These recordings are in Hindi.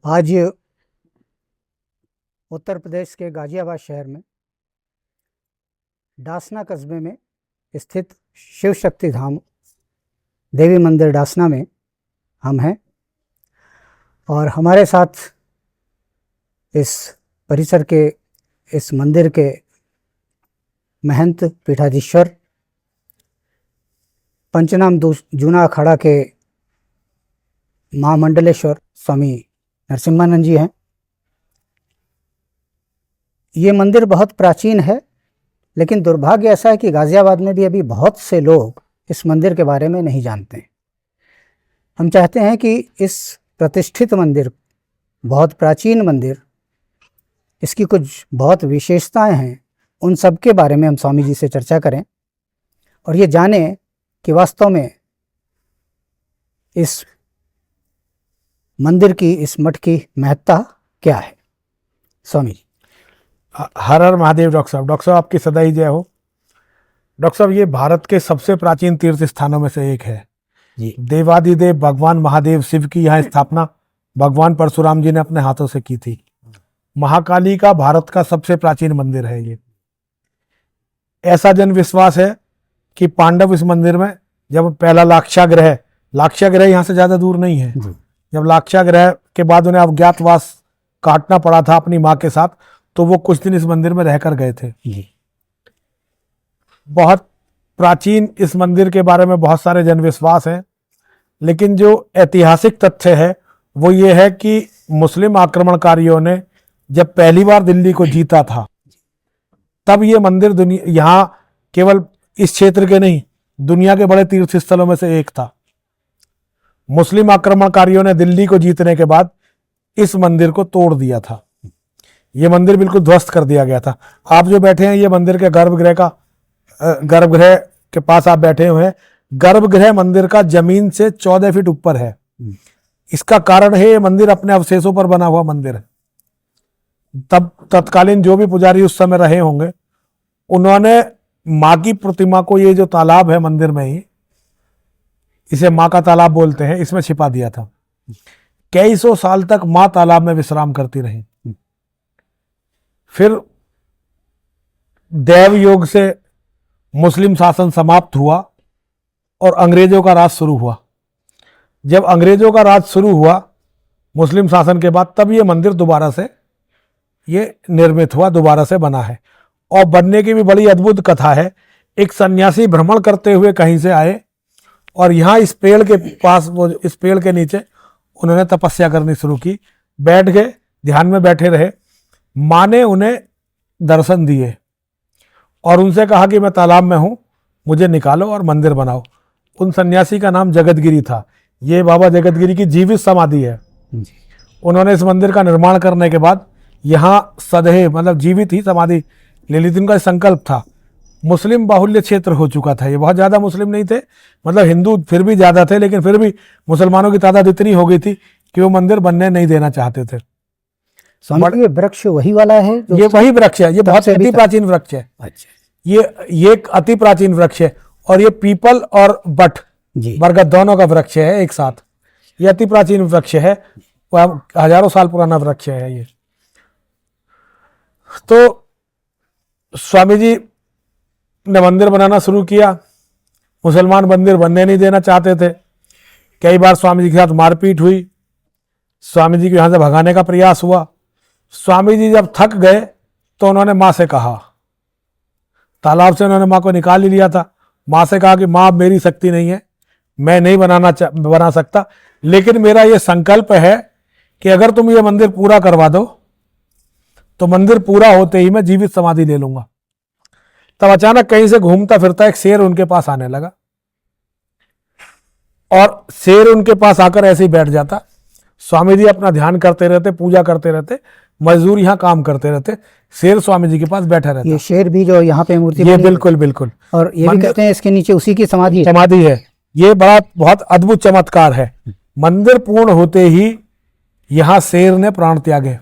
आज उत्तर प्रदेश के गाजियाबाद शहर में डासना कस्बे में स्थित शिव शक्ति धाम देवी मंदिर डासना में हम हैं और हमारे साथ इस परिसर के इस मंदिर के महंत पीठाधीश्वर पंचनाम जूना अखाड़ा के महामंडलेश्वर स्वामी नरसिम्हानंद जी हैं। ये मंदिर बहुत प्राचीन है, लेकिन दुर्भाग्य ऐसा है कि गाजियाबाद में भी अभी बहुत से लोग इस मंदिर के बारे में नहीं जानते हैं। हम चाहते हैं कि इस प्रतिष्ठित मंदिर, बहुत प्राचीन मंदिर, इसकी कुछ बहुत विशेषताएं हैं, उन सब के बारे में हम स्वामी जी से चर्चा करें और ये जानें कि वास्तव में इस मंदिर की, इस मठ की महत्ता क्या है। स्वामी जी। हर हर महादेव। डॉक्टर साहब आपकी सदैव जय हो। डॉक्टर साहब, ये भारत के सबसे प्राचीन तीर्थ स्थानों में से एक है जी। देवादिदेव भगवान महादेव शिव की यहाँ स्थापना भगवान परशुराम जी ने अपने हाथों से की थी। महाकाली का भारत का सबसे प्राचीन मंदिर है ये। ऐसा जन विश्वास है कि पांडव इस मंदिर में जब पहला लाक्षागृह यहाँ से ज्यादा दूर नहीं है, जब लाक्षागृह के बाद उन्हें अज्ञातवास काटना पड़ा था अपनी माँ के साथ, तो वो कुछ दिन इस मंदिर में रहकर गए थे जी। बहुत प्राचीन इस मंदिर के बारे में बहुत सारे जनविश्वास हैं, लेकिन जो ऐतिहासिक तथ्य है वो ये है कि मुस्लिम आक्रमणकारियों ने जब पहली बार दिल्ली को जीता था, तब ये मंदिर यहाँ केवल इस क्षेत्र के नहीं, दुनिया के बड़े तीर्थ स्थलों में से एक था। मुस्लिम आक्रमणकारियों ने दिल्ली को जीतने के बाद इस मंदिर को तोड़ दिया था। ये मंदिर बिल्कुल ध्वस्त कर दिया गया था। आप जो बैठे हैं ये मंदिर के गर्भगृह के पास आप बैठे हुए हैं। गर्भगृह मंदिर का जमीन से 14 फीट ऊपर है। इसका कारण है ये मंदिर अपने अवशेषों पर बना हुआ मंदिर है। तब तत्कालीन जो भी पुजारी उस समय रहे होंगे, उन्होंने माँ की प्रतिमा को, ये जो तालाब है मंदिर में ही, इसे माँ का तालाब बोलते हैं, इसमें छिपा दिया था। कई सौ साल तक माँ तालाब में विश्राम करती रही। फिर देव योग से मुस्लिम शासन समाप्त हुआ और अंग्रेजों का राज शुरू हुआ। जब अंग्रेजों का राज शुरू हुआ मुस्लिम शासन के बाद, तब ये मंदिर दोबारा से ये निर्मित हुआ, दोबारा से बना है। और बनने की भी बड़ी अद्भुत कथा है। एक सन्यासी भ्रमण करते हुए कहीं से आए और यहाँ इस पेड़ के पास, वो इस पेड़ के नीचे उन्होंने तपस्या करनी शुरू की। बैठ गए, ध्यान में बैठे रहे। माँ ने उन्हें दर्शन दिए और उनसे कहा कि मैं तालाब में हूँ, मुझे निकालो और मंदिर बनाओ। उन सन्यासी का नाम जगतगिरी था। ये बाबा जगतगिरी की जीवित समाधि है। उन्होंने इस मंदिर का निर्माण करने के बाद यहाँ सदैव, मतलब जीवित ही समाधि ले ली थी। उनका संकल्प था। मुस्लिम बाहुल्य क्षेत्र हो चुका था, ये बहुत ज़्यादा मुस्लिम नहीं थे, मतलब हिंदू फिर भी ज़्यादा थे, लेकिन फिर भी मुसलमानों की तादाद इतनी हो गई थी कि वो मंदिर बनने नहीं देना चाहते थे। ये वृक्ष वही वाला है? ये वही वृक्ष है। ये बहुत अति प्राचीन वृक्ष है। अच्छा। ये एक अति प्राचीन वृक्ष है और ये पीपल और बट, बरगद, दोनों का वृक्ष है एक साथ। ये अति प्राचीन वृक्ष है, हजारों साल पुराना वृक्ष है ये। तो स्वामी जी ने मंदिर बनाना शुरू किया। मुसलमान मंदिर बनने नहीं देना चाहते थे। कई बार स्वामी जी के साथ मारपीट हुई। स्वामी जी को यहाँ से भगाने का प्रयास हुआ। स्वामी जी जब थक गए तो उन्होंने माँ से कहा, तालाब से उन्होंने माँ को निकाल ही लिया था। माँ से कहा कि माँ, अब मेरी शक्ति नहीं है, मैं नहीं बना सकता, लेकिन मेरा ये संकल्प है कि अगर तुम ये मंदिर पूरा करवा दो तो मंदिर पूरा होते ही मैं जीवित समाधि ले लूंगा। तब अचानक कहीं से घूमता फिरता एक शेर उनके पास आने लगा और शेर उनके पास आकर ऐसे ही बैठ जाता। स्वामी जी अपना ध्यान करते रहते, पूजा करते रहते, मजदूर यहाँ काम करते रहते, शेर स्वामी जी के पास बैठा रहता। ये शेर भी जो यहाँ पे मूर्ति, ये बिल्कुल और ये भी कहते हैं इसके नीचे उसी की समाधि है। ये बहुत अद्भुत चमत्कार है। मंदिर पूर्ण होते ही यहाँ शेर ने प्राण त्यागे।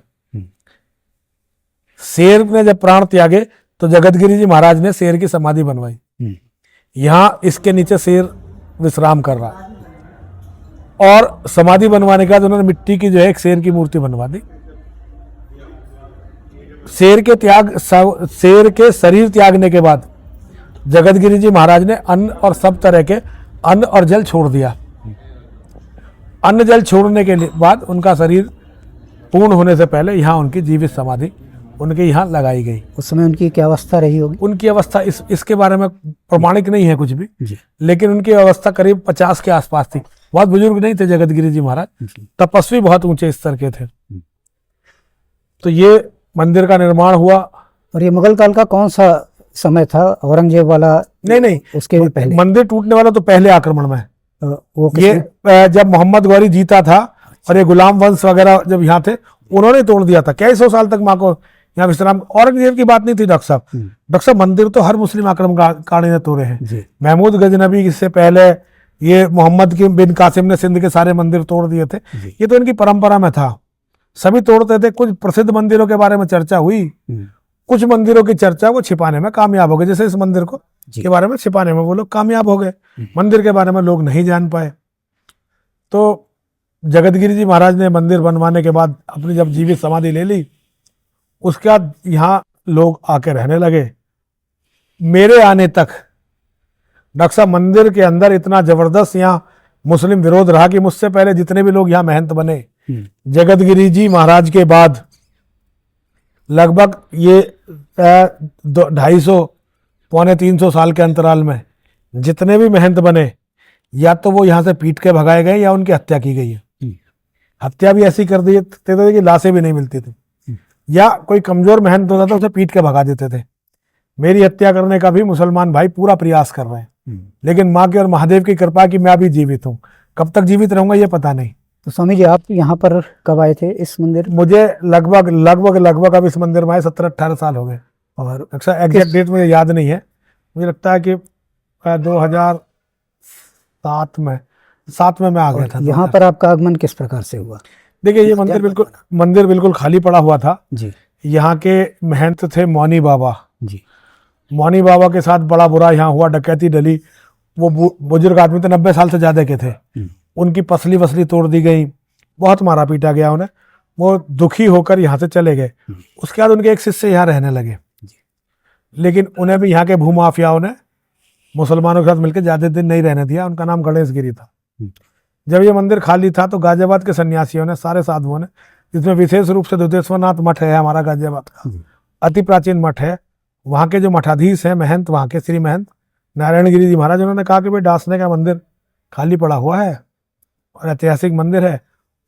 शेर ने जब प्राण त्यागे तो जगतगिरी जी महाराज ने शेर की समाधि बनवाई। यहाँ इसके नीचे शेर विश्राम कर रहा है। और समाधि बनवाने के बाद उन्होंने मिट्टी की जो है एक शेर की मूर्ति बनवा दी। शेर के शरीर त्यागने के बाद जगतगिरी जी महाराज ने अन्न और सब तरह के अन्न और जल छोड़ दिया। अन्न जल छोड़ने के बाद उनका शरीर पूर्ण होने से पहले यहाँ उनकी जीवित समाधि उनके यहाँ लगाई गई। उस समय उनकी क्या अवस्था रही होगी? उनकी अवस्था इसके बारे में प्रमाणिक नहीं है कुछ भी जी। लेकिन उनकी अवस्था करीब 50 के आसपास थी। बहुत बुजुर्ग नहीं थे जगतगिरी जी महाराज, तपस्वी बहुत ऊंचे स्तर के थे। तो ये मंदिर का निर्माण हुआ। और ये मुगल काल का कौन सा समय था? औरंगजेब वाला? नहीं, उसके भी पहले। मंदिर टूटने वाला तो पहले आक्रमण में। वो ये जब मोहम्मद गौरी जीता था और ये गुलाम वंश वगैरह जब यहाँ थे, उन्होंने तोड़ दिया था। कई सौ साल तक माँ को यहाँ विश्राम। औरंगजेब की बात नहीं थी डॉक्टर साहब। डॉक्टर साहब मंदिर तो हर मुस्लिम आक्रमणकारी ने तोड़े हैं। महमूद गजनबी इससे पहले ये मोहम्मद बिन कासिम ने सिंध के सारे मंदिर तोड़ दिए थे। ये तो इनकी परंपरा में था, सभी तोड़ते थे। कुछ प्रसिद्ध मंदिरों के बारे में चर्चा हुई, कुछ मंदिरों की चर्चा वो छिपाने में कामयाब हो गए। जैसे इस मंदिर को के बारे में छिपाने में वो लोग कामयाब हो गए, मंदिर के बारे में लोग नहीं जान पाए। तो जगतगिरी जी महाराज ने मंदिर बनवाने के बाद अपनी जब जीवित समाधि ले ली, उसके बाद यहाँ लोग आके रहने लगे। मेरे आने तक डॉक्टर साहब मंदिर के अंदर इतना जबरदस्त यहाँ मुस्लिम विरोध रहा कि मुझसे पहले जितने भी लोग यहाँ महंत बने, जगतगिरी जी महाराज के बाद लगभग ये 250 पौने 300 साल के अंतराल में जितने भी महंत बने, या तो वो यहाँ से पीट के भगाए गए या उनकी हत्या की गई है। हत्या भी ऐसी कर दी थे कि लाशें भी नहीं मिलती थी, या कोई कमजोर महंत होता था उसे पीट के भगा देते थे। मेरी हत्या करने का भी मुसलमान भाई पूरा प्रयास कर रहे हैं, लेकिन माँ के और महादेव की कृपा कि मैं अभी जीवित हूँ। कब तक जीवित रहूंगा ये पता नहीं। तो स्वामी जी आप यहाँ पर कब आए थे इस मंदिर? मुझे लगभग अब इस मंदिर में आए 17-18 साल हो गए। और अक्सर एग्जैक्ट डेट मुझे याद नहीं है। मुझे लगता है कि 2007 में मैं आ गया था। यहाँ पर आपका आगमन किस प्रकार से हुआ? देखिए ये मंदिर बिल्कुल खाली पड़ा हुआ था जी। यहाँ के महंत थे मौनी बाबा जी। मौनी बाबा के साथ बड़ा बुरा यहाँ हुआ, डकैती डली। वो बुजुर्ग आदमी थे, 90 साल से ज्यादा के थे। उनकी पसली वसली तोड़ दी गई, बहुत मारा पीटा गया उन्हें। वो दुखी होकर यहाँ से चले गए। उसके बाद उनके एक शिष्य यहाँ रहने लगे, लेकिन उन्हें भी यहाँ के भूमाफियाओं ने मुसलमानों के साथ मिलकर ज्यादा दिन नहीं रहने दिया। उनका नाम गणेश गिरी था। जब ये मंदिर खाली था तो गाजियाबाद के सन्यासियों ने, सारे साधुओं ने, जिसमें विशेष रूप से दुधेश्वरनाथ मठ है हमारा गाजियाबाद का, अति प्राचीन मठ है। वहाँ के जो मठाधीश हैं महंत, वहाँ के श्री महंत नारायण गिरी जी महाराज, उन्होंने कहा कि भाई डासने का मंदिर खाली पड़ा हुआ है और ऐतिहासिक मंदिर है।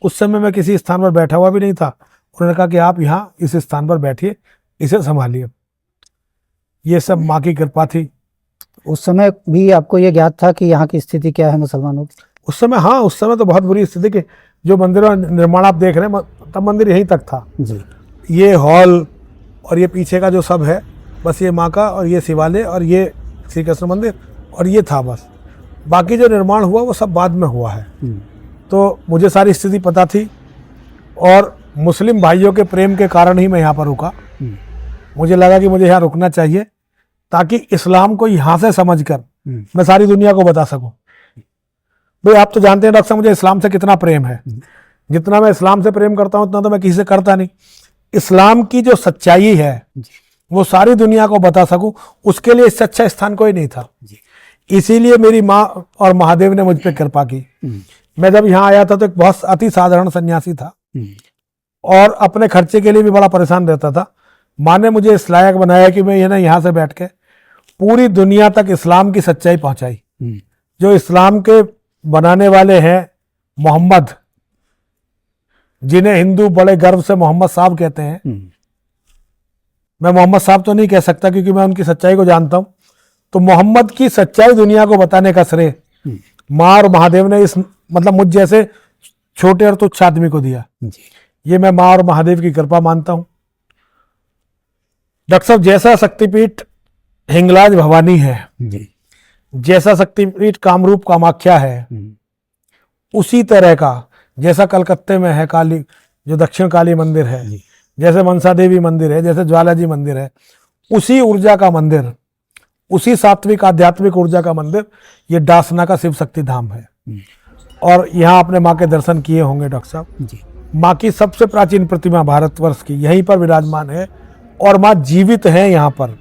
उस समय मैं किसी स्थान पर बैठा हुआ भी नहीं था। उन्होंने कहा कि आप यहाँ इस स्थान पर बैठिए, इसे संभालिए। ये सब माँ की कृपा थी। उस समय भी आपको ये ज्ञात था कि यहाँ की स्थिति क्या है मुसलमानों की? उस समय हाँ, उस समय तो बहुत बुरी स्थिति के जो मंदिर निर्माण आप देख रहे हैं, तब मंदिर यहीं तक था जी। ये हॉल और ये पीछे का जो सब है, बस ये माँ का और ये शिवालय और ये श्री कृष्ण मंदिर और ये था बस। बाकी जो निर्माण हुआ वो सब बाद में हुआ है। तो मुझे सारी स्थिति पता थी और मुस्लिम भाइयों के प्रेम के कारण ही मैं यहाँ पर रुका। मुझे लगा कि मुझे यहाँ रुकना चाहिए ताकि इस्लाम को यहाँ से समझकर मैं सारी दुनिया को बता सकूं। भाई आप तो जानते हैं डॉक्टर साहब मुझे इस्लाम से कितना प्रेम है। जितना मैं इस्लाम से प्रेम करता हूँ उतना तो मैं किसी से करता नहीं। इस्लाम की जो सच्चाई है वो सारी दुनिया को बता सकूं, उसके लिए इससे अच्छा स्थान कोई नहीं था। इसीलिए मेरी माँ और महादेव ने मुझ पर कृपा की। मैं जब यहाँ आया था तो एक बहुत अति साधारण सन्यासी था और अपने खर्चे के लिए भी बड़ा परेशान रहता था। माँ ने मुझे इस लायक बनाया कि मैं यहाँ से बैठ के पूरी दुनिया तक इस्लाम की सच्चाई पहुंचाई। जो इस्लाम के बनाने वाले हैं मोहम्मद, जिन्हें हिंदू बड़े गर्व से मोहम्मद साहब कहते हैं, मैं मोहम्मद साहब तो नहीं कह सकता क्योंकि मैं उनकी सच्चाई को जानता हूं। तो मोहम्मद की सच्चाई दुनिया को बताने का श्रेय माँ और महादेव ने इस मतलब मुझ जैसे छोटे और तुच्छ आदमी को दिया। ये मैं माँ और महादेव की कृपा मानता हूं। डॉक्टर साहब जैसा शक्तिपीठ हिंगलाज भवानी है, जैसा शक्तिपीठ कामरूप कामाख्या है, उसी तरह का जैसा कलकत्ते में है काली जो दक्षिण काली मंदिर है, जैसे मनसा देवी मंदिर है, जैसे ज्वाला जी मंदिर है, उसी ऊर्जा का मंदिर, उसी सात्विक आध्यात्मिक ऊर्जा का मंदिर ये डासना का शिव शक्ति धाम है। और यहाँ आपने माँ के दर्शन किए होंगे डॉक्टर साहब। जी। माँ की सबसे प्राचीन प्रतिमा भारतवर्ष की यहीं पर विराजमान है और माँ जीवित है यहाँ पर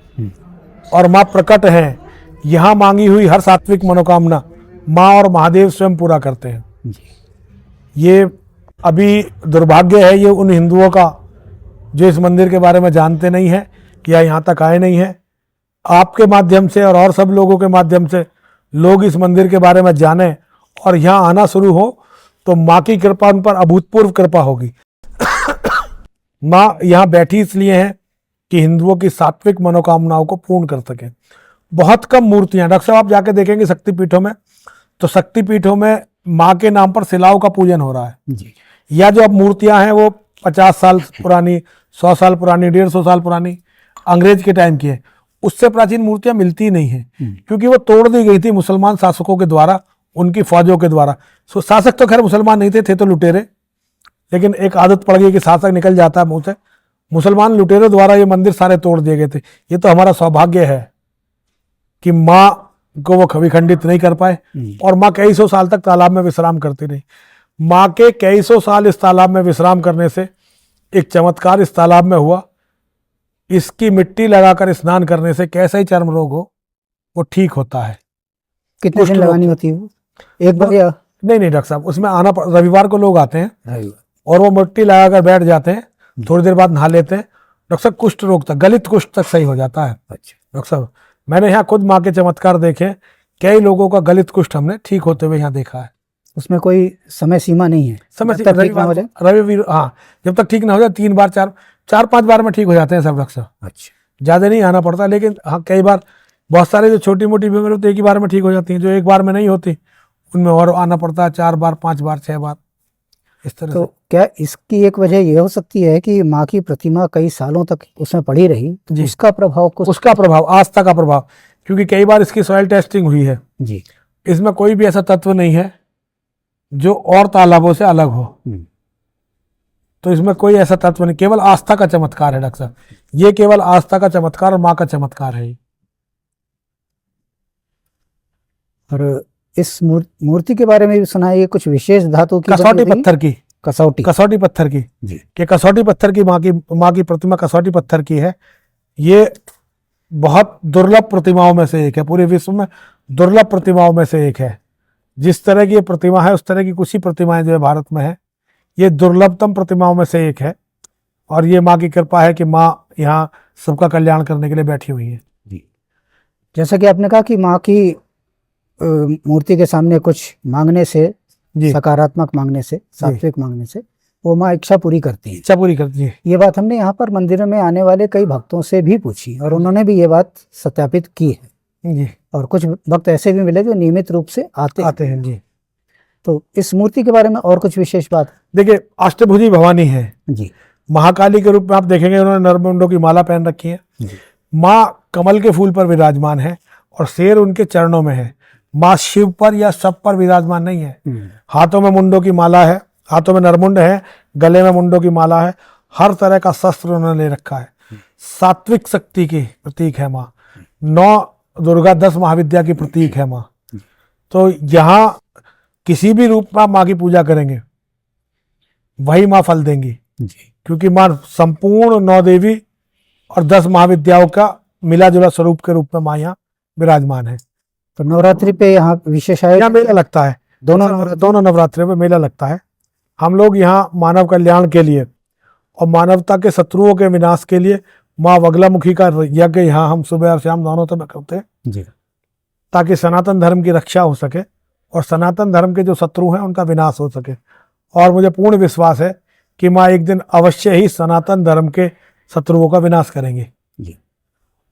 और माँ प्रकट है। यहाँ मांगी हुई हर सात्विक मनोकामना माँ और महादेव स्वयं पूरा करते हैं। जी। ये अभी दुर्भाग्य है ये उन हिंदुओं का जो इस मंदिर के बारे में जानते नहीं हैं या यहाँ तक आए नहीं हैं। आपके माध्यम से और सब लोगों के माध्यम से लोग इस मंदिर के बारे में जानें और यहाँ आना शुरू हो तो माँ की कृपा उन पर अभूतपूर्व कृपा होगी। माँ यहाँ बैठी इसलिए हैं कि हिंदुओं की सात्विक मनोकामनाओं को पूर्ण कर सकें। बहुत कम मूर्तियां, डॉक्टर साहब आप जाके देखेंगे शक्तिपीठों में, तो शक्तिपीठों में माँ के नाम पर शिलाओं का पूजन हो रहा है। जी। या जो अब मूर्तियां हैं वो 50 साल पुरानी, 100 साल पुरानी, 150 साल पुरानी, अंग्रेज के टाइम की है। उससे प्राचीन मूर्तियां मिलती नहीं है क्योंकि वो तोड़ दी गई थी मुसलमान शासकों के द्वारा, उनकी फौजों के द्वारा। शासक तो खैर मुसलमान नहीं थे तो लुटेरे, लेकिन एक आदत पड़ गई कि शासक निकल जाता है मुंह से। मुसलमान लुटेरों द्वारा ये मंदिर सारे तोड़ दिए गए थे। ये तो हमारा सौभाग्य है कि माँ को वो विखंडित नहीं कर पाए और माँ कई सौ साल तक तालाब में विश्राम करती रही। माँ के कई सौ साल इस तालाब में विश्राम करने से एक चमत्कार इस तालाब में हुआ। इसकी मिट्टी लगाकर स्नान करने से कैसा ही चर्म रोग हो वो ठीक होता है। कितने दिन लगानी होती है वो? एक बार या? नहीं डॉक्टर साहब, उसमें आना रविवार को लोग आते हैं रविवार, और वो मिट्टी लगाकर बैठ जाते हैं, थोड़ी देर बाद नहा लेते हैं। डॉक्टर साहब कुष्ठ रोग तक, गलित कुष्ठ तक सही हो जाता है। अच्छा। डॉक्टर साहब मैंने यहाँ खुद माँ के चमत्कार देखे, कई लोगों का गलित कुष्ठ हमने ठीक होते हुए यहाँ देखा है। उसमें कोई समय सीमा नहीं है? समय जब तक ठीक ना हो जाए? रविवार, हाँ, जब तक ठीक ना हो जाए 3 बार 4-5 बार में ठीक हो जाते हैं सब डॉक्टर साहब। अच्छा। ज़्यादा नहीं आना पड़ता, लेकिन हाँ कई बार बहुत सारे जो छोटी मोटी बीमारी होती है एक ही बार में ठीक हो जाती हैं, जो एक बार में नहीं होती उनमें और आना पड़ता है 4 बार, 5 बार, 6 बार, इस तरह तो से। क्या इसकी एक वजह ये हो सकती है कि माँ की प्रतिमा कई सालों तक उसमें पड़ी रही, जी। उसका प्रभाव कुछ? उसका प्रभाव, आस्था का प्रभाव, क्योंकि कई बार इसकी सॉइल टेस्टिंग हुई है। जी। इसमें कोई भी ऐसा तत्व नहीं है जो और तालाबों से अलग हो, तो इसमें कोई ऐसा तत्व नहीं, केवल आस्था का चमत्कार है डॉक्टर साहब। ये केवल आस्था का चमत्कार और माँ का चमत्कार है। और इस मूर्ति के बारे में भी सुना है, ये कुछ विशेष धातु की कसौटी पत्थर की, कसौटी पत्थर की जी। कि कसौटी पत्थर की माँ की प्रतिमा कसौटी पत्थर की है। ये बहुत दुर्लभ प्रतिमाओं में से एक है, पूरे विश्व में दुर्लभ प्रतिमाओं में से एक है। जिस तरह की ये प्रतिमा है उस तरह की कुछ ही प्रतिमाएं जो है भारत में है। ये दुर्लभतम प्रतिमाओं में से एक है और ये माँ की कृपा है कि माँ यहाँ सबका कल्याण करने के लिए बैठी हुई है। जी। जैसा कि आपने कहा कि माँ की मूर्ति के सामने कुछ मांगने से, सकारात्मक मांगने से, सात्विक मांगने से वो माँ इच्छा पूरी करती है। इच्छा पूरी करती है। ये बात हमने यहाँ पर मंदिर में आने वाले कई भक्तों से भी पूछी और उन्होंने भी ये बात सत्यापित की है जी। और कुछ भक्त ऐसे भी मिले जो नियमित रूप से आते हैं। जी। तो इस मूर्ति के बारे में और कुछ विशेष बात? देखिए, अष्टभुजी भवानी है जी। महाकाली के रूप में आप देखेंगे उन्होंने नरमुंडों की माला पहन रखी है। माँ कमल के फूल पर विराजमान है और शेर उनके चरणों में है। माँ शिव पर या सब पर विराजमान नहीं है। हाथों में मुंडों की माला है, हाथों में नरमुंड है, गले में मुंडों की माला है, हर तरह का शस्त्र उन्होंने ले रखा है। सात्विक शक्ति की प्रतीक है माँ। 9 दुर्गा 10 महाविद्या की प्रतीक है माँ। तो यहाँ किसी भी रूप में आप माँ की पूजा करेंगे वही माँ फल देंगी जी। क्योंकि माँ संपूर्ण 9 देवी और 10 महाविद्याओं का मिला जुला स्वरूप के रूप में माँ यहाँ विराजमान है। तो नवरात्रि पे यहाँ विशेष यहाँ मेला लगता है, दोनों नवरात्रि में मेला लगता है। हम लोग यहाँ मानव कल्याण के लिए और मानवता के शत्रुओं के विनाश के लिए माँ बगलामुखी का यज्ञ यहाँ हम सुबह और शाम दोनों समय करते हैं जी, ताकि सनातन धर्म की रक्षा हो सके और सनातन धर्म के जो शत्रु हैं उनका विनाश हो सके। और मुझे पूर्ण विश्वास है कि माँ एक दिन अवश्य ही सनातन धर्म के शत्रुओं का विनाश करेंगे जी।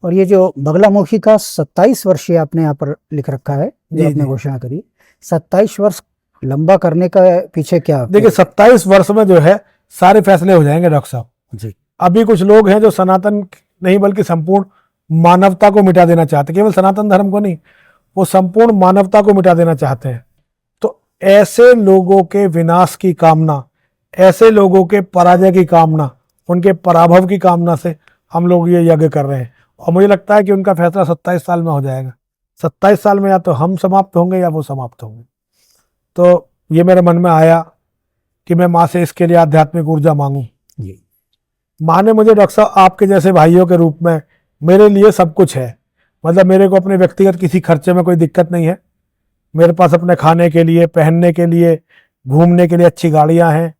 और ये जो बगलामुखी का 27 वर्षीय आपने यहाँ पर लिख रखा है, जो आपने घोषणा करी, 27 वर्ष लंबा करने का पीछे क्या? देखिए 27 वर्ष में जो है सारे फैसले हो जाएंगे डॉक्टर साहब जी। अभी कुछ लोग हैं जो सनातन नहीं बल्कि संपूर्ण मानवता को मिटा देना चाहते हैं, केवल सनातन धर्म को नहीं, वो संपूर्ण मानवता को मिटा देना चाहते हैं। तो ऐसे लोगों के विनाश की कामना, ऐसे लोगों के पराजय की कामना, उनके पराभव की कामना से हम लोग ये यज्ञ कर रहे हैं और मुझे लगता है कि उनका फैसला 27 साल में हो जाएगा। 27 साल में या तो हम समाप्त होंगे या वो समाप्त होंगे। तो ये मेरे मन में आया कि मैं माँ से इसके लिए आध्यात्मिक ऊर्जा मांगूं। जी। माँ ने मुझे डॉक्टर साहब आपके जैसे भाइयों के रूप में मेरे लिए सब कुछ है, मतलब मेरे को अपने व्यक्तिगत किसी खर्चे में कोई दिक्कत नहीं है। मेरे पास अपने खाने के लिए, पहनने के लिए, घूमने के लिए अच्छी गाड़ियां हैं,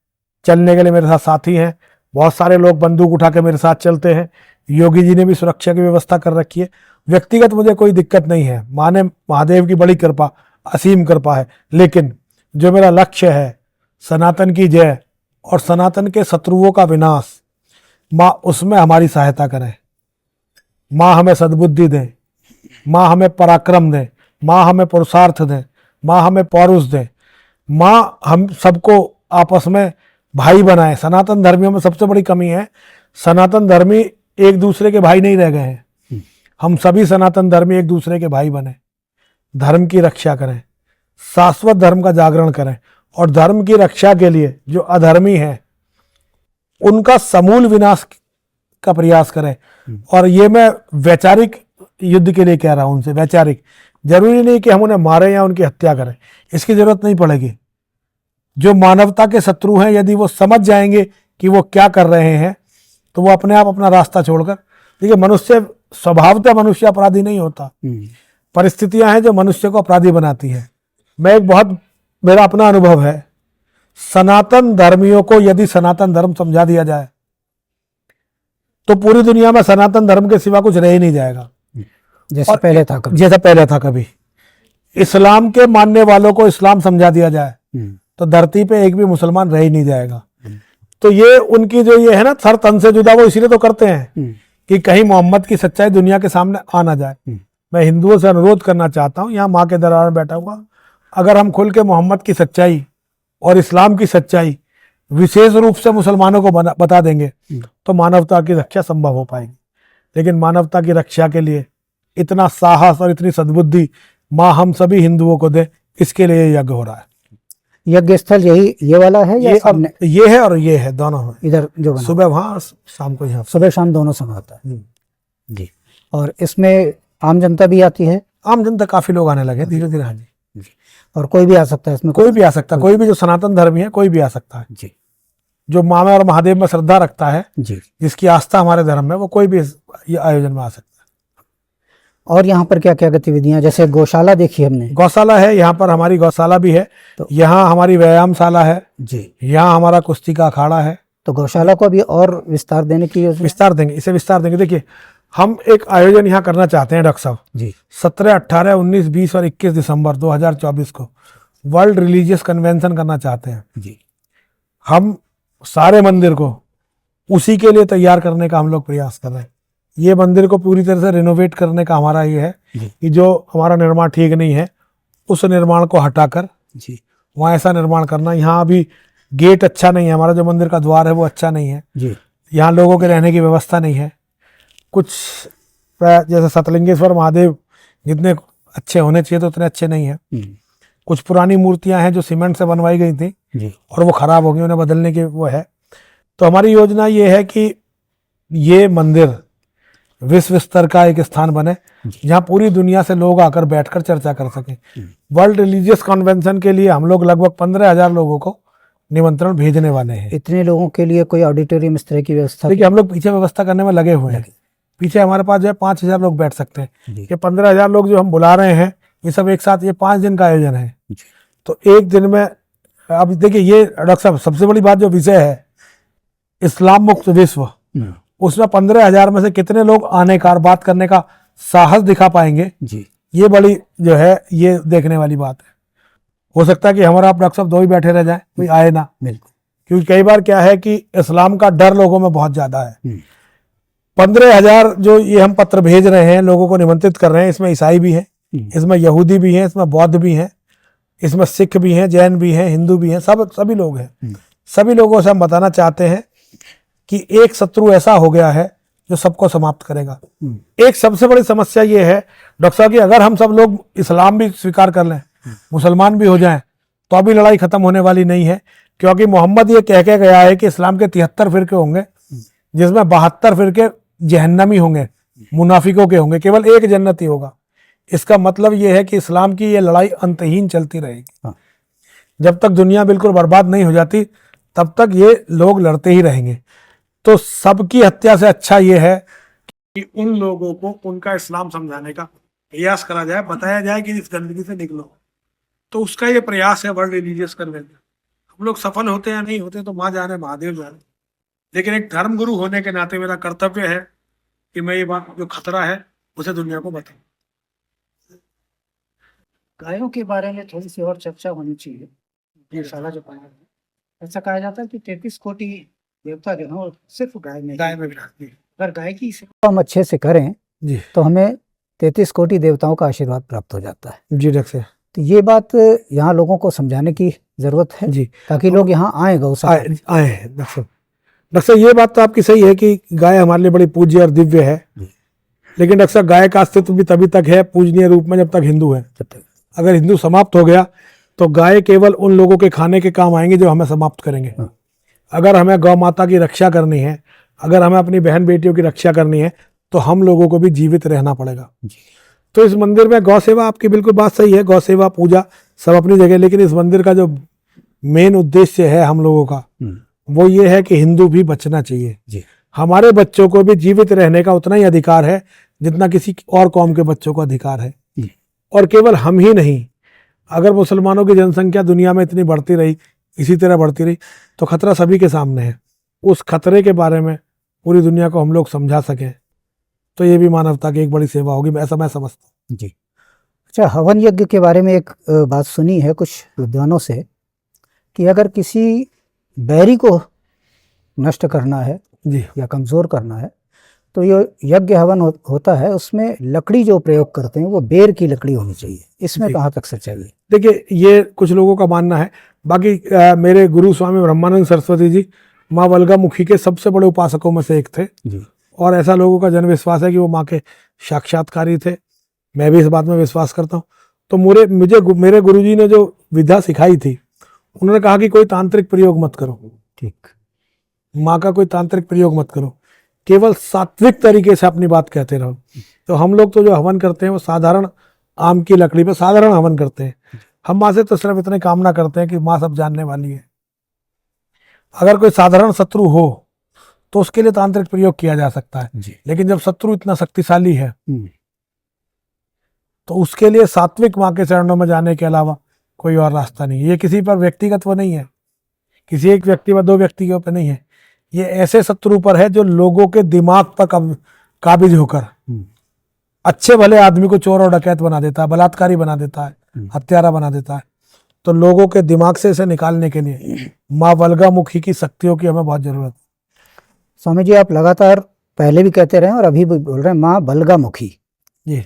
चलने के लिए मेरे साथ साथी हैं, बहुत सारे लोग बंदूक उठा के मेरे साथ चलते हैं। योगी जी ने भी सुरक्षा की व्यवस्था कर रखी है। व्यक्तिगत मुझे कोई दिक्कत नहीं है। माँ ने, महादेव की बड़ी कृपा, असीम कृपा है। लेकिन जो मेरा लक्ष्य है सनातन की जय और सनातन के शत्रुओं का विनाश, माँ उसमें हमारी सहायता करें। माँ हमें सद्बुद्धि दें, माँ हमें पराक्रम दें, माँ हमें पुरुषार्थ दें, माँ हमें पौरुष दें, माँ हम सबको आपस में भाई बनाए। सनातन धर्मियों में सबसे बड़ी कमी है, सनातन धर्मी एक दूसरे के भाई नहीं रह गए हैं। हम सभी सनातन धर्मी एक दूसरे के भाई बने, धर्म की रक्षा करें, शाश्वत धर्म का जागरण करें और धर्म की रक्षा के लिए जो अधर्मी है उनका समूल विनाश का प्रयास करें। और ये मैं वैचारिक युद्ध के लिए कह रहा हूं उनसे, वैचारिक। जरूरी नहीं कि हम उन्हें मारें या उनकी हत्या करें, इसकी जरूरत नहीं पड़ेगी। जो मानवता के शत्रु हैं, यदि वो समझ जाएंगे कि वो क्या कर रहे हैं तो वो अपने आप अपना रास्ता छोड़कर, देखिए मनुष्य स्वभावतः मनुष्य अपराधी नहीं होता, परिस्थितियां हैं जो मनुष्य को अपराधी बनाती हैं। मैं एक बहुत, मेरा अपना अनुभव है, सनातन धर्मियों को यदि सनातन धर्म समझा दिया जाए तो पूरी दुनिया में सनातन धर्म के सिवा कुछ रह ही नहीं जाएगा, जैसा पहले था कभी। जैसा पहले था कभी। इस्लाम के मानने वालों को इस्लाम समझा दिया जाए तो धरती पे एक भी मुसलमान रह ही नहीं जाएगा। तो ये उनकी जो ये है ना सर तन से जुदा, वो इसीलिए तो करते हैं कि कहीं मोहम्मद की सच्चाई दुनिया के सामने आ ना जाए। मैं हिंदुओं से अनुरोध करना चाहता हूँ, यहाँ माँ के दरबार में बैठा हुआ, अगर हम खुल के मोहम्मद की सच्चाई और इस्लाम की सच्चाई विशेष रूप से मुसलमानों को बता देंगे तो मानवता की रक्षा संभव हो पाएगी। लेकिन मानवता की रक्षा के लिए इतना साहस और इतनी सद्बुद्धि माँ हम सभी हिंदुओं को दे, इसके लिए यज्ञ हो रहा है। यज्ञ स्थल यही ये वाला है या सामने? ये है और ये है, दोनों है। इधर जो बना, सुबह वहाँ, शाम को यहाँ। सुबह शाम दोनों समय होता है जी। और इसमें आम जनता भी आती है? आम जनता काफी लोग आने लगे धीरे धीरे। हाँ जी। और कोई भी आ सकता है इसमें? कोई भी आ सकता है, कोई भी जो सनातन धर्मी है कोई भी आ सकता है जी। जो माँ में और महादेव में श्रद्धा रखता है जी, जिसकी आस्था हमारे धर्म में, वो कोई भी ये आयोजन में आ सकता है। और यहाँ पर क्या क्या गतिविधियां, जैसे गौशाला देखी हमने? गौशाला है, यहाँ पर हमारी गौशाला भी है। तो यहाँ हमारी व्यायामशाला है जी। यहाँ हमारा कुश्ती का अखाड़ा है। तो गौशाला को भी और विस्तार देने की योजना? विस्तार देंगे, इसे विस्तार देंगे। देखिए हम एक आयोजन यहाँ करना चाहते हैं डॉक्टर साहब जी। 17, 18, 19, 20 और 21 दिसंबर 2024 को वर्ल्ड रिलीजियस कन्वेंशन करना चाहते हैं जी। हम सारे मंदिर को उसी के लिए तैयार करने का हम लोग प्रयास कर रहे हैं। ये मंदिर को पूरी तरह से रिनोवेट करने का हमारा ये है कि जो हमारा निर्माण ठीक नहीं है उस निर्माण को हटाकर जी वहाँ ऐसा निर्माण करना। यहाँ अभी गेट अच्छा नहीं है, हमारा जो मंदिर का द्वार है वो अच्छा नहीं है जी। यहाँ लोगों के रहने की व्यवस्था नहीं है। कुछ जैसे सतलिंगेश्वर महादेव जितने अच्छे होने चाहिए तो उतने अच्छे नहीं है। कुछ पुरानी मूर्तियां हैं जो सीमेंट से बनवाई गई थी जी। और वो खराब हो गई, उन्हें बदलने की वो है। तो हमारी योजना ये है कि ये मंदिर विश्व स्तर का एक स्थान बने जहाँ पूरी दुनिया से लोग आकर बैठकर चर्चा कर सकें। वर्ल्ड रिलीजियस कन्वेंशन के लिए हम लोग लगभग 15,000 लोगों को निमंत्रण भेजने वाले हैं। इतने लोगों के लिए कोई ऑडिटोरियम इस तरह की व्यवस्था? देखिए हम लोग पीछे व्यवस्था करने में लगे हुए हैं। पीछे हमारे पास जो है 5,000 लोग बैठ सकते हैं। ये 15,000 लोग जो हम बुला रहे हैं ये सब एक साथ, ये 5 दिन का आयोजन है। तो एक दिन में अब देखिए ये डॉक्टर साहब सबसे बड़ी बात जो विषय है इस्लाम मुक्त विश्व, उसमें 15,000 में से कितने लोग आने का, बात करने का साहस दिखा पाएंगे जी। ये बड़ी जो है ये देखने वाली बात है। हो सकता है कि हमारा आप डॉक्टर साहब 2 ही बैठे रह जाए, कोई आए ना। बिल्कुल। क्योंकि कई बार क्या है कि इस्लाम का डर लोगों में बहुत ज्यादा है। 15,000 जो ये हम पत्र भेज रहे हैं, लोगों को निमंत्रित कर रहे हैं, इसमें ईसाई भी हैं, इसमें यहूदी भी हैं, इसमें बौद्ध भी हैं, इसमें सिख भी हैं, जैन भी हैं, हिंदू भी हैं, सभी लोग हैं। सभी लोगों से हम बताना चाहते हैं कि एक शत्रु ऐसा हो गया है जो सबको समाप्त करेगा। एक सबसे बड़ी समस्या ये है डॉक्टर साहब कि अगर हम सब लोग इस्लाम भी स्वीकार कर लें, मुसलमान भी हो जाएं, तो अभी लड़ाई खत्म होने वाली नहीं है। क्योंकि मोहम्मद ये कह के गया है कि इस्लाम के 73 फिरके होंगे जिसमें 72 फिरके जहन्नमी होंगे, मुनाफिकों के होंगे, केवल एक जन्नती होगा। इसका मतलब ये है कि इस्लाम की ये लड़ाई अंतहीन चलती रहेगी। जब तक दुनिया बिल्कुल बर्बाद नहीं हो जाती तब तक ये लोग लड़ते ही रहेंगे। तो सबकी हत्या से अच्छा ये है कि उन लोगों को उनका इस्लाम समझाने का प्रयास करा जाए, बताया जाए कि इस गंदगी से निकलो। तो उसका ये प्रयास है वर्ल्ड रिलीजियस कन्वेंशन। हम लोग सफल होते या नहीं होते तो माँ जाने, महादेव जाने, लेकिन एक धर्म गुरु होने के नाते मेरा कर्तव्य है कि मैं ये बात जो खतरा है उसे दुनिया को बताऊं। गायों के बारे में थोड़ी सी और चर्चा होनी चाहिए। ये साला जो पाया है, ऐसा कहा जाता है कि 33 कोटि देवता जो है वो सिर्फ गाय में विराजती है। अगर गाय की सेवा हम अच्छे से करें जी तो हमें 33 कोटि देवताओं का आशीर्वाद प्राप्त हो जाता है। जी डॉक्टर साहब, तो ये बात यहाँ लोगों को समझाने की जरूरत है जी ताकि लोग यहाँ आए गौशाला में। आए हैं डॉक्टर साहब। डॉक्टर साहब, ये बात तो आपकी सही है कि गाय हमारे लिए बड़ी पूज्य और दिव्य है, लेकिन डॉक्टर साहब गाय का अस्तित्व भी तभी तक है पूजनीय रूप में जब तक हिंदू है। अगर हिंदू समाप्त हो गया तो गाय केवल उन लोगों के खाने के काम आएंगे जो हमें समाप्त करेंगे। अगर हमें गौ माता की रक्षा करनी है, अगर हमें अपनी बहन बेटियों की रक्षा करनी है तो हम लोगों को भी जीवित रहना पड़ेगा। तो इस मंदिर में गौ सेवा, आपकी बिल्कुल बात सही है, गौ सेवा पूजा सब अपनी जगह, लेकिन इस मंदिर का जो मेन उद्देश्य है हम लोगों का वो ये है कि हिंदू भी बचना चाहिए जी। हमारे बच्चों को भी जीवित रहने का उतना ही अधिकार है जितना किसी और कौम के बच्चों को अधिकार है। और केवल हम ही नहीं, अगर मुसलमानों की जनसंख्या दुनिया में इतनी बढ़ती रही, इसी तरह बढ़ती रही, तो खतरा सभी के सामने है। उस खतरे के बारे में पूरी दुनिया को हम लोग समझा सकें तो ये भी मानवता की एक बड़ी सेवा होगी, ऐसा मैं समझता हूँ। जी। अच्छा, हवन यज्ञ के बारे में एक बात सुनी है कुछ विद्वानों से कि अगर किसी बैरी को नष्ट करना है जी या कमज़ोर करना है तो ये यज्ञ हवन होता है, उसमें लकड़ी जो प्रयोग करते हैं वो बेर की लकड़ी होनी चाहिए। इसमें कहाँ तक सच्चाई है? देखिए, ये कुछ लोगों का मानना है। बाकी मेरे गुरु स्वामी ब्रह्मानंद सरस्वती जी माँ वल्गामुखी के सबसे बड़े उपासकों में से एक थे जी। और ऐसा लोगों का जन विश्वास है कि वो माँ के साक्षात्कारी थे। मैं भी इस बात में विश्वास करता हूँ। तो मेरे गुरुजी ने जो विद्या सिखाई थी, उन्होंने कहा कि कोई तांत्रिक प्रयोग मत करो, ठीक, माँ का कोई तांत्रिक प्रयोग मत करो, केवल सात्विक तरीके से अपनी बात कहते रहो। तो हम लोग तो जो हवन करते हैं वो साधारण आम की लकड़ी पे साधारण हवन करते हैं। हम माँ से तो सिर्फ इतने कामना करते हैं कि माँ सब जानने वाली है। अगर कोई साधारण शत्रु हो तो उसके लिए तांत्रिक प्रयोग किया जा सकता है, लेकिन जब शत्रु इतना शक्तिशाली है तो उसके लिए सात्विक माँ के चरणों में जाने के अलावा कोई और रास्ता नहीं है। ये किसी पर व्यक्तिगत वो नहीं है, किसी एक व्यक्ति व दो व्यक्ति के ऊपर नहीं है, ये ऐसे शत्रु पर है जो लोगों के दिमाग पर काबिज होकर अच्छे भले आदमी को चोर और डकैत बना देता है, बलात्कारी बना देता है, हत्यारा बना देता है। तो लोगों के दिमाग से इसे निकालने के लिए माँ वल्गामुखी की शक्तियों की हमें बहुत जरूरत है। स्वामी जी, आप लगातार पहले भी कहते रहे और अभी भी बोल रहे हैं माँ वल्गामुखी। जी,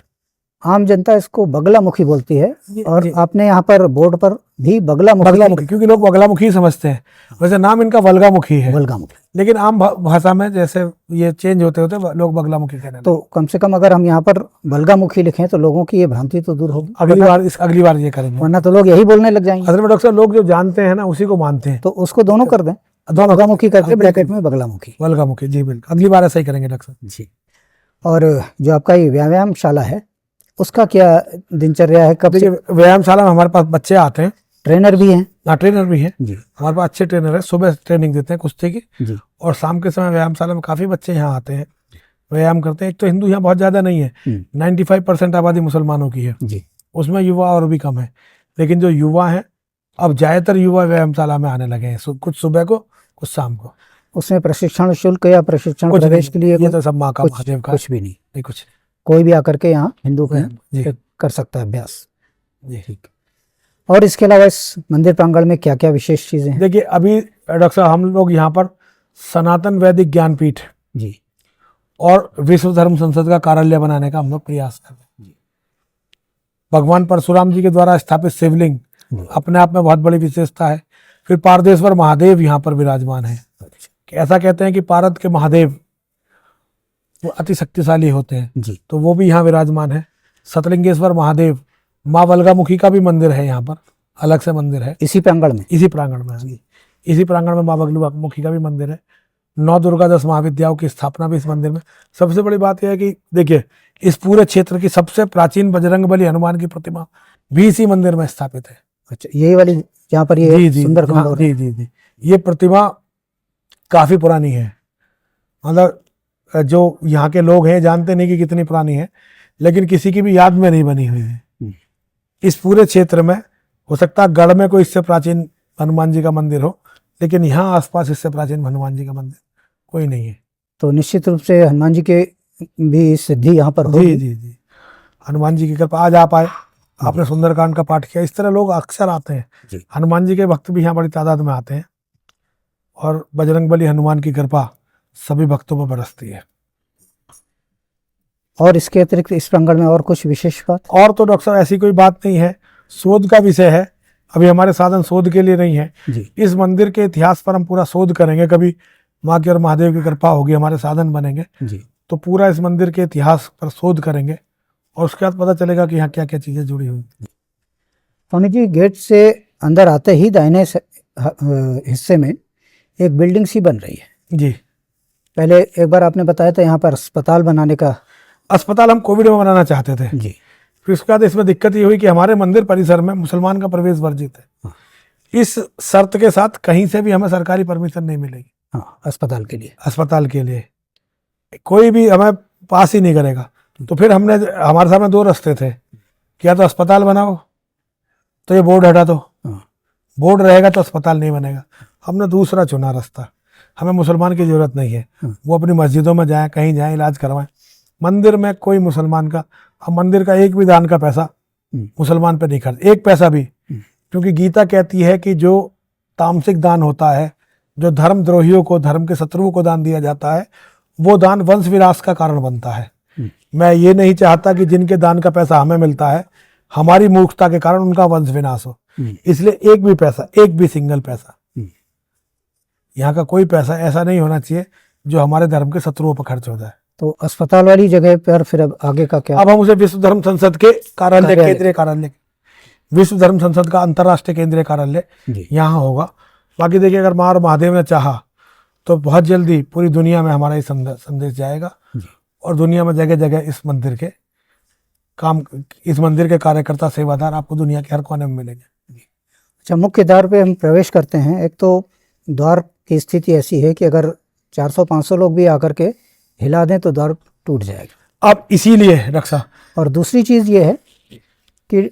आम जनता इसको बगलामुखी बोलती है और आपने यहाँ पर बोर्ड पर भी बगलामुखी, क्योंकि लोग बगलामुखी समझते हैं, वैसे नाम इनका वल्गामुखी है, वल्गामुखी, लेकिन आम भाषा में जैसे ये चेंज होते होते लोग बगलामुखी कहने लगे। तो कम से कम अगर हम यहाँ पर बलगामुखी लिखें तो लोगों की ये भ्रांति तो दूर होगी। अगली बार ये करेंगे, वरना तो लोग यही बोलने लग जाएंगे। असल में डॉक्टर साहब लोग जो जानते हैं ना उसी को मानते हैं, तो उसको दोनों कर दें, बगलामुखी करके ब्रैकेट में बगलामुखी, वल्गामुखी। जी बिल्कुल, अगली बार ऐसा ही करेंगे डॉक्टर साहब जी। और जो आपका ये व्यायामशाला है उसका क्या दिनचर्या है? कब से व्यायामशाला में हमारे पास बच्चे आते हैं, ट्रेनर भी हैं? हाँ, ट्रेनर भी हैं जी। हमारे पास अच्छे ट्रेनर है, सुबह ट्रेनिंग देते हैं कुश्ती की जी। और शाम के समय व्यायामशाला में काफ़ी बच्चे यहाँ आते हैं, व्यायाम करते हैं। एक तो हिंदू यहाँ बहुत ज़्यादा नहीं है, 95% आबादी मुसलमानों की है जी। उसमें युवा और भी कम है, लेकिन जो युवा हैं अब ज़्यादातर युवा व्यायामशाला में आने लगे हैं, कुछ सुबह को कुछ शाम को। उसमें प्रशिक्षण शुल्क या प्रशिक्षण प्रवेश के लिए ये तो सब माँ का महादेव का, कुछ भी नहीं, कुछ कोई भी आकर के यहाँ हिंदू कर सकता है अभ्यास। ठीक। और इसके अलावा इस मंदिर प्रांगण में क्या क्या विशेष चीजें हैं? देखिए, अभी डॉक्टर साहब हम लोग यहाँ पर सनातन वैदिक ज्ञानपीठ जी और विश्व धर्म संसद का कार्यालय बनाने का हम लोग प्रयास कर रहे हैं। भगवान परशुराम जी के द्वारा स्थापित शिवलिंग अपने आप में बहुत बड़ी विशेषता है। फिर पारदेश्वर महादेव यहाँ पर विराजमान है। ऐसा कहते हैं कि पारद के महादेव वो अति शक्तिशाली होते हैं जी, तो वो भी यहाँ विराजमान है। सतलिंगेश्वर महादेव, माँ वल्गामुखी का भी मंदिर है यहाँ पर, अलग से मंदिर है इसी प्रांगण में, इसी प्रांगण में माँ वल्गामुखी का भी मंदिर है। 9 दुर्गा 10 महाविद्याओं की स्थापना भी इस मंदिर में। सबसे बड़ी बात यह है कि देखिए, इस पूरे क्षेत्र की सबसे प्राचीन बजरंगबली हनुमान की प्रतिमा भी इसी मंदिर में स्थापित है। अच्छा, यही वाली जहाँ पर जी ये जी सुंदरकांड हाँ, हो रहा जी जी जी ये प्रतिमा काफी पुरानी है। मतलब जो यहाँ के लोग हैं जानते नहीं कि कितनी पुरानी है, लेकिन किसी की भी याद में नहीं बनी हुई है। है। इस पूरे क्षेत्र में हो सकता है गढ़ में कोई इससे प्राचीन हनुमान जी का मंदिर हो, लेकिन यहाँ आसपास इससे प्राचीन हनुमान जी का मंदिर कोई नहीं है। तो निश्चित रूप से हनुमान जी के भी सिद्धि यहाँ पर जी होगी। जी जी हनुमान जी की कृपा। आज आप आए, आपने सुंदरकांड का पाठ किया। इस तरह लोग अक्सर आते हैं, जी। हनुमान जी के भक्त भी यहाँ बड़ी तादाद में आते हैं, और बजरंगबली हनुमान की कृपा सभी भक्तों पर बरसती है। और इसके अतिरिक्त इस प्रांगण में और कुछ विशेष बात? और तो डॉक्टर साहब ऐसी कोई बात नहीं है, शोध का विषय है। अभी हमारे साधन शोध के लिए नहीं है। जी। इस मंदिर के इतिहास पर हम पूरा शोध करेंगे, कभी माँ की और महादेव की कृपा होगी, हमारे साधन बनेंगे जी। तो पूरा इस मंदिर के इतिहास पर शोध करेंगे, और उसके बाद पता चलेगा कि यहाँ क्या क्या चीजें जुड़ी हुई। स्वामी जी, गेट से अंदर आते ही दाहिने हिस्से में एक बिल्डिंग सी बन रही है। जी, पहले एक बार आपने बताया था यहाँ पर अस्पताल बनाने का। अस्पताल हम कोविड में बनाना चाहते थे, जी। फिर उसके बाद इसमें दिक्कत ये हुई कि हमारे मंदिर परिसर में मुसलमान का प्रवेश वर्जित है। हाँ। इस शर्त के साथ कहीं से भी हमें सरकारी परमिशन नहीं मिलेगी। हाँ, अस्पताल के लिए। अस्पताल के लिए कोई भी हमें पास ही नहीं करेगा। तो फिर हमने, हमारे सामने दो रास्ते थे कि या तो अस्पताल बनाओ तो ये बोर्ड हटा दो, हाँ। बोर्ड रहेगा तो अस्पताल नहीं बनेगा। हमने दूसरा चुना रास्ता। हमें मुसलमान की जरूरत नहीं है, वो अपनी मस्जिदों में जाएं, कहीं जाएं, इलाज करवाएं। मंदिर में कोई मुसलमान का, हम मंदिर का एक भी दान का पैसा मुसलमान पे नहीं खर्च, एक पैसा भी। क्योंकि गीता कहती है कि जो तामसिक दान होता है, जो धर्म द्रोहियों को, धर्म के शत्रुओं को दान दिया जाता है, वो दान वंश विनाश का कारण बनता है। मैं ये नहीं चाहता कि जिनके दान का पैसा हमें मिलता है, हमारी मूर्खता के कारण उनका वंश विनाश हो। इसलिए एक भी पैसा, एक भी सिंगल पैसा, यहाँ का कोई पैसा ऐसा नहीं होना चाहिए जो हमारे धर्म के शत्रुओं पर खर्च हो जाए। तो अस्पताल वाली जगह पर फिर अब आगे का क्या? अब हम उसे विश्व धर्म संसद के कार्यालय, केंद्रीय कार्यालय, विश्व धर्म संसद का अंतर्राष्ट्रीय केंद्रीय कार्यालय यहाँ होगा। बाकी देखिए, अगर माँ और महादेव ने चाहा तो बहुत जल्दी पूरी दुनिया में हमारा ये संदेश जाएगा, और दुनिया में जगह जगह इस मंदिर के काम, इस मंदिर के कार्यकर्ता, सेवादार आपको दुनिया के हर कोने में मिलेंगे। अच्छा, मुख्य द्वार पे हम प्रवेश करते हैं। एक तो द्वार की स्थिति ऐसी है कि अगर 400-500 लोग भी आकर के हिला दें तो द्वार टूट जाएगा। अब इसीलिए रक्षा, और दूसरी चीज़ ये है कि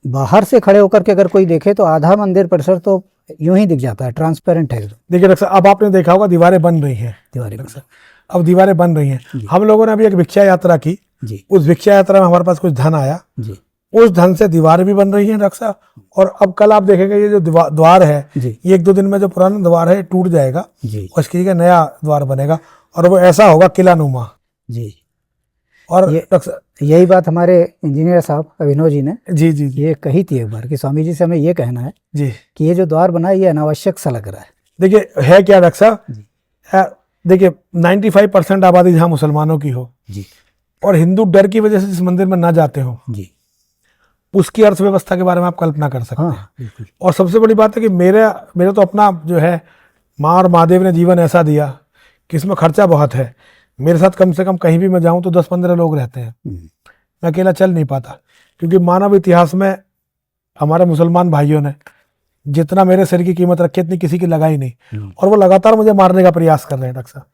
बाहर से खड़े होकर के अगर कोई देखे तो आधा मंदिर परिसर तो यूं ही दिख जाता है, ट्रांसपेरेंट है। देखिए रक्षा, अब आपने देखा होगा दीवारें बन रही हैं, अब दीवारें बन रही हैं। हम लोगों ने अभी एक भिक्षा यात्रा की जी। उस भिक्षा यात्रा में हमारे पास कुछ धन आया जी। उस धन से दीवारें भी बन रही हैं रक्षा। और अब कल आप देखेंगे ये जो द्वार है, ये 1-2 दिन में जो पुराना द्वार है टूट जाएगा जी। और इसकी जगह नया द्वार बनेगा, और वो ऐसा होगा किलानुमा जी। और यही बात हमारे इंजीनियर साहब अभिनव जी ने जी जी जी ये कही थी एक बार कि स्वामी जी से हमें ये कहना है जी कि ये जो द्वार बना है ये अनावश्यक सा लग रहा है। देखिए है क्या रक्षा, देखिए 95% आबादी जहाँ मुसलमानों की हो जी, और हिंदू डर की वजह से इस मंदिर में ना जाते हो जी, उसकी अर्थव्यवस्था के बारे में आप कल्पना कर सकते हैं। बिल्कुल। और सबसे बड़ी बात है कि मेरे तो अपना जो है, माँ और महादेव ने जीवन ऐसा दिया कि इसमें खर्चा बहुत है। मेरे साथ कम से कम कहीं भी मैं जाऊं तो 10-15 लोग रहते हैं, मैं अकेला चल नहीं पाता। क्योंकि मानव इतिहास में हमारे मुसलमान भाइयों ने जितना मेरे सिर की कीमत रखी इतनी किसी की लगाई नहीं, और वो लगातार मुझे मारने का प्रयास कर रहे हैं डॉक्टर साहब।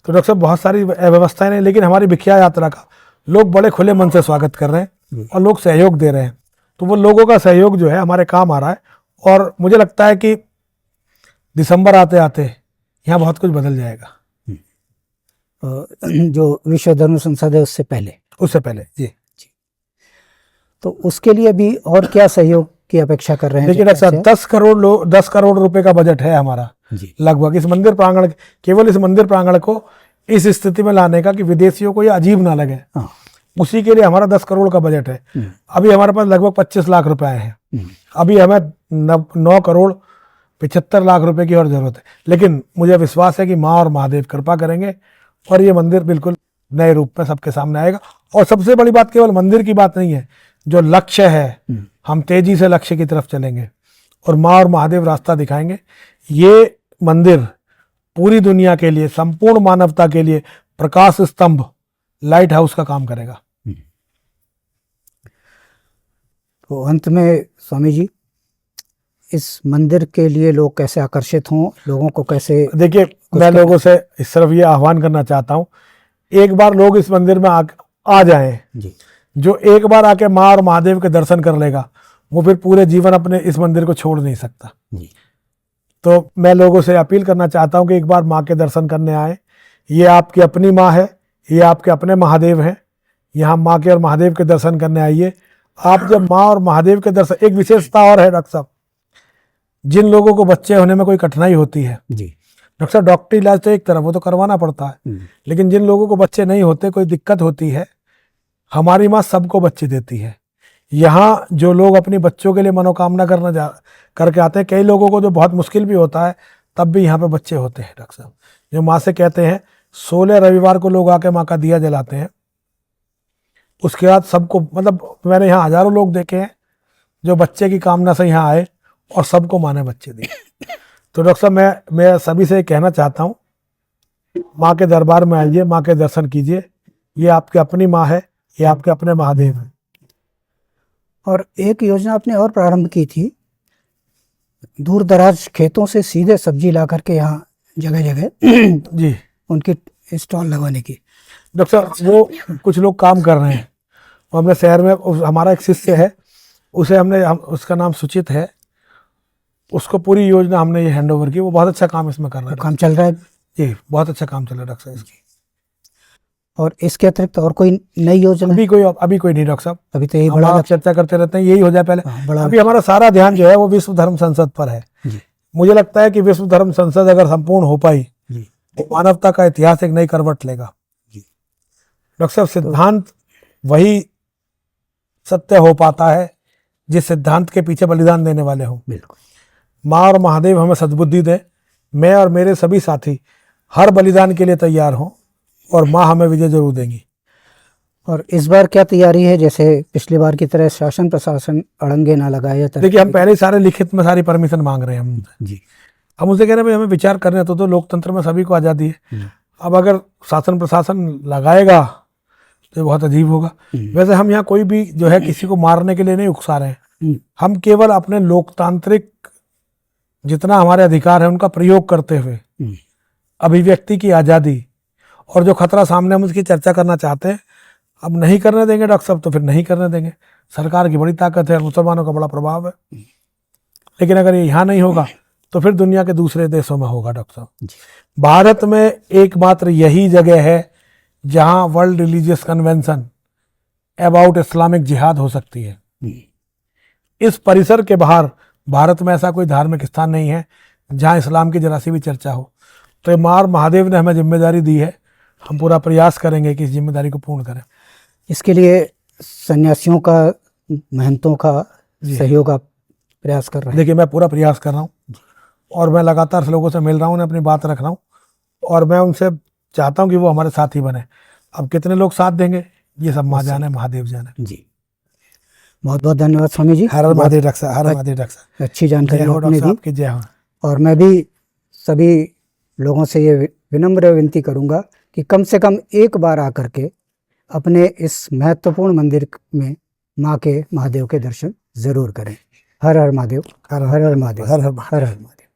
तो डॉक्टर साहब बहुत सारी व्यवस्थाएं नहीं, लेकिन हमारी भिक्षा यात्रा का लोग बड़े खुले मन से स्वागत कर रहे हैं और लोग सहयोग दे रहे हैं। तो वो लोगों का सहयोग जो है हमारे काम आ रहा है, और मुझे लगता है कि दिसंबर आते आते यहाँ बहुत कुछ बदल जाएगा। जो विश्व धर्म संसद है उससे पहले जी। तो उसके लिए भी और क्या सहयोग की अपेक्षा कर रहे हैं? देखिए डॉक्टर साहब 10 करोड़ रुपए का बजट है हमारा लगभग इस मंदिर प्रांगण, केवल इस मंदिर प्रांगण को इस स्थिति में लाने का कि विदेशियों को ये अजीब ना लगे। उसी के लिए हमारा 10 करोड़ का बजट है। अभी हमारे पास लगभग 25 लाख रुपए आए हैं। अभी हमें 9 करोड़ 75 लाख रुपए की और जरूरत है, लेकिन मुझे विश्वास है कि माँ और महादेव कृपा करेंगे और ये मंदिर बिल्कुल नए रूप में सबके सामने आएगा। और सबसे बड़ी बात केवल मंदिर की बात नहीं है, जो लक्ष्य है हम तेजी से लक्ष्य की तरफ चलेंगे और माँ और महादेव रास्ता दिखाएंगे। ये मंदिर पूरी दुनिया के लिए, संपूर्ण मानवता के लिए प्रकाश स्तंभ, लाइट हाउस का काम करेगा। तो अंत में स्वामी जी इस मंदिर के लिए लोग कैसे आकर्षित हों, लोगों को कैसे? देखिए, मैं लोगों से इस तरफ ये आह्वान करना चाहता हूँ, एक बार लोग इस मंदिर में आ जाएं। जी जो एक बार आके माँ और महादेव के दर्शन कर लेगा, वो फिर पूरे जीवन अपने इस मंदिर को छोड़ नहीं सकता। जी तो मैं लोगों से अपील करना चाहता हूँ कि एक बार माँ के दर्शन करने आए। ये आपकी अपनी माँ है, ये आपके अपने महादेव हैं। यहाँ माँ के और महादेव के दर्शन करने आइए। आप जब माँ और महादेव के दर्शन, एक विशेषता और है डॉक्टर साहब, जिन लोगों को बच्चे होने में कोई कठिनाई होती है, जी डॉक्टर साहब डॉक्टरी इलाज तो एक तरफ, वो तो करवाना पड़ता है, लेकिन जिन लोगों को बच्चे नहीं होते, कोई दिक्कत होती है, हमारी माँ सबको बच्चे देती है। यहाँ जो लोग अपनी बच्चों के लिए मनोकामना करके आते हैं, कई लोगों को जो बहुत मुश्किल भी होता है, तब भी यहाँ पे बच्चे होते हैं डॉक्टर साहब। जो माँ से कहते हैं 16 रविवार को लोग आके माँ का दिया जलाते हैं, उसके बाद सबको, मतलब मैंने यहाँ हजारों लोग देखे हैं जो बच्चे की कामना से यहाँ आए और सबको माँ ने बच्चे दिए। तो डॉक्टर साहब मैं सभी से कहना चाहता हूँ, माँ के दरबार में आइए, माँ के दर्शन कीजिए। ये आपकी अपनी माँ है, ये आपके अपने महादेव हैं। और एक योजना आपने और प्रारंभ की थी, दूर दराज खेतों से सीधे सब्जी ला करके यहाँ जगह जगह जी उनकी स्टॉल लगवाने की। डॉक्टर साहब, वो कुछ लोग काम कर रहे हैं। वो अपने शहर में, हमारा एक शिष्य है, उसे उसका नाम सुचित है, उसको पूरी योजना हमने ये हैंड ओवर की। वो बहुत अच्छा काम इसमें कर रहा है। काम चल रहा है जी, बहुत अच्छा काम चल रहा है डॉक्टर साहब इसकी। और इसके अतिरिक्त और कोई नई योजना? अभी कोई नहीं डॉक्टर साहब। अभी तो यही हम बड़ा आप चर्चा करते रहते हैं, यही हो जाए पहले। बड़ा अभी हमारा सारा ध्यान जो है वो विश्व धर्म संसद पर है। मुझे लगता है कि विश्व धर्म संसद अगर संपूर्ण हो पाई तो मानवता का इतिहास एक नई करवट लेगा। डॉक्टर साहब, सिद्धांत वही सत्य हो पाता है जिस सिद्धांत के पीछे बलिदान देने वाले हों। बिल्कुल। माँ और महादेव हमें सद्बुद्धि दें। मैं और मेरे सभी साथी हर बलिदान के लिए तैयार हों और माँ हमें विजय जरूर देंगी। और इस बार क्या तैयारी है? जैसे पिछली बार की तरह शासन प्रशासन अड़ंगे ना लगाए या देखिए, हम पहले ही सारे लिखित में सारी परमिशन मांग रहे हैं हम उनसे। जी, हम उनसे कह रहे हैं भाई हमें विचार करने तो लोकतंत्र में सभी को आज़ादी है। अब अगर शासन प्रशासन लगाएगा तो बहुत अजीब होगा। वैसे हम यहाँ कोई भी जो है किसी को मारने के लिए नहीं उकसा रहे हैं। हम केवल अपने लोकतांत्रिक जितना हमारे अधिकार है उनका प्रयोग करते हुए अभिव्यक्ति की आज़ादी और जो खतरा सामने, हम उसकी चर्चा करना चाहते हैं। अब नहीं करने देंगे डॉक्टर साहब तो फिर नहीं करने देंगे। सरकार की बड़ी ताकत है, मुसलमानों का बड़ा प्रभाव है, लेकिन अगर ये यहाँ नहीं होगा तो फिर दुनिया के दूसरे देशों में होगा डॉक्टर साहब। भारत में एकमात्र यही जगह है जहां world religious convention about Islamic जिहाद हो सकती है। इस परिसर के बाहर भारत में ऐसा कोई धार्मिक स्थान नहीं है जहां इस्लाम की जरा सी भी चर्चा हो। तो माँ और महादेव ने हमें जिम्मेदारी दी है, हम पूरा प्रयास करेंगे कि इस जिम्मेदारी को पूर्ण करें। इसके लिए सन्यासियों का, महंतों का सहयोग आप प्रयास कर रहे हैं? देखिए, मैं पूरा प्रयास कर रहा हूँ और मैं लगातार लोगों से मिल रहा हूँ, उन्हें अपनी बात रख रहा हूँ और मैं उनसे चाहता हूँ कि वो हमारे साथी बने। अब कितने लोग साथ देंगे ये सब माँ जाने, महादेव जाने। जी, बहुत बहुत धन्यवाद स्वामी जी। हर महादेव डॉक्टर साहब, हर महादेव डॉक्टर साहब। अच्छी जानकारी आपने दी। आपकी जय हो। और मैं भी सभी लोगों से ये विनम्र विनती करूंगा कि कम से कम एक बार आकर के अपने इस महत्वपूर्ण मंदिर में माँ के, महादेव के दर्शन जरूर करें। हर हर महादेव, हर हर महादेव, हर हर महादेव।